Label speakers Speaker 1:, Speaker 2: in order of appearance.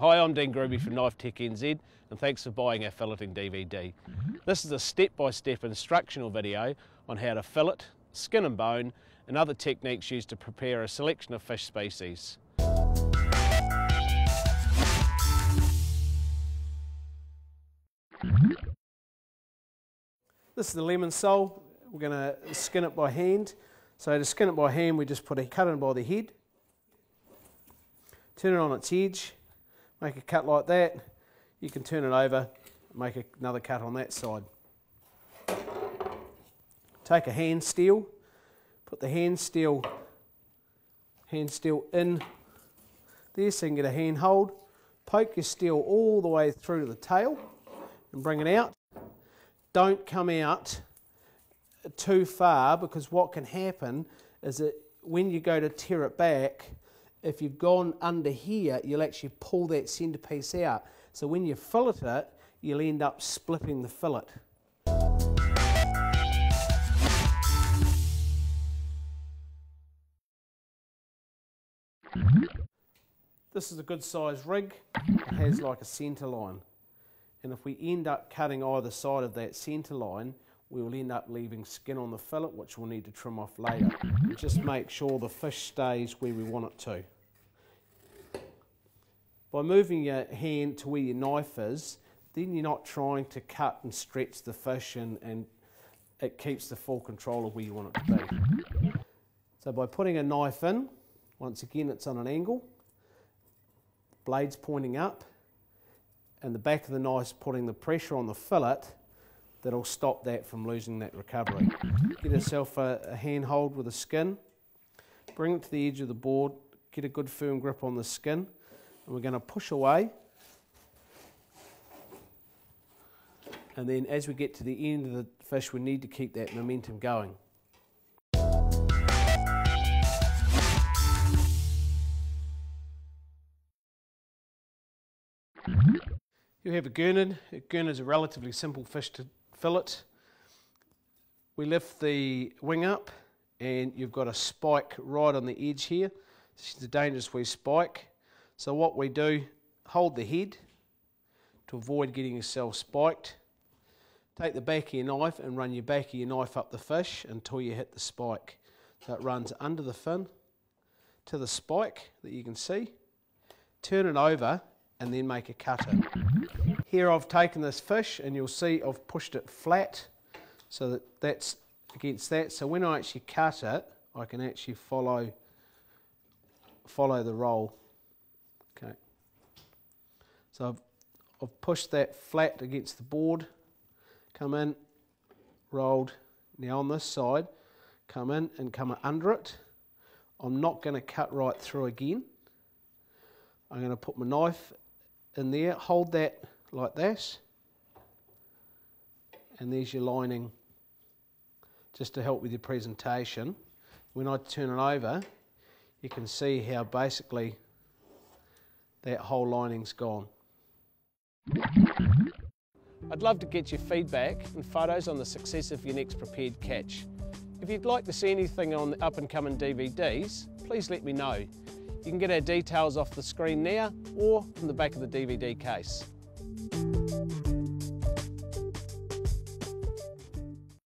Speaker 1: Hi, I'm Dean Gruby from Knifetechnz and thanks for buying our filleting DVD. This is a step-by-step instructional video on how to fillet, skin and bone and other techniques used to prepare a selection of fish species. This is the lemon sole. We're going to skin it by hand. So to skin it by hand, we just cut it by the head, turn it on its edge, make a cut like that. You can turn it over, make another cut on that side. Take a hand steel, put the hand steel in there so you can get a hand hold. Poke your steel all the way through to the tail and bring it out. Don't come out too far, because what can happen is that when you go to tear it back, if you've gone under here, you'll actually pull that centerpiece out. So when you fillet it, you'll end up splitting the fillet. This is a good size rig. It has like a centre line. And if we end up cutting either side of that centre line, we will end up leaving skin on the fillet, which we'll need to trim off later. Just make sure the fish stays where we want it to. By moving your hand to where your knife is, then you're not trying to cut and stretch the fish, and it keeps the full control of where you want it to be. So by putting a knife in, once again it's on an angle, blade's pointing up, and the back of the knife's putting the pressure on the fillet that'll stop that from losing that recovery. Get yourself a hand hold with a skin, bring it to the edge of the board, get a good firm grip on the skin, and we're going to push away. And then as we get to the end of the fish, we need to keep that momentum going. You have a Gurnard. A Gurnard is a relatively simple fish to fillet. We lift the wing up and you've got a spike right on the edge here. This is a dangerous wee spike. So what we do, hold the head to avoid getting yourself spiked. Take the back of your knife and run your back of your knife up the fish until you hit the spike. So it runs under the fin to the spike that you can see. Turn it over and then make a cut in. Here I've taken this fish and you'll see I've pushed it flat so that that's against that. So when I actually cut it, I can actually follow the roll. Okay. So I've pushed that flat against the board, come in, rolled. Now on this side, come in and come under it. I'm not going to cut right through again. I'm going to put my knife in there, hold that like that, and there's your lining, just to help with your presentation. When I turn it over, you can see how basically that whole lining's gone. I'd love to get your feedback and photos on the success of your next prepared catch. If you'd like to see anything on the up-and-coming DVDs, please let me know. You can get our details off the screen now or from the back of the DVD case.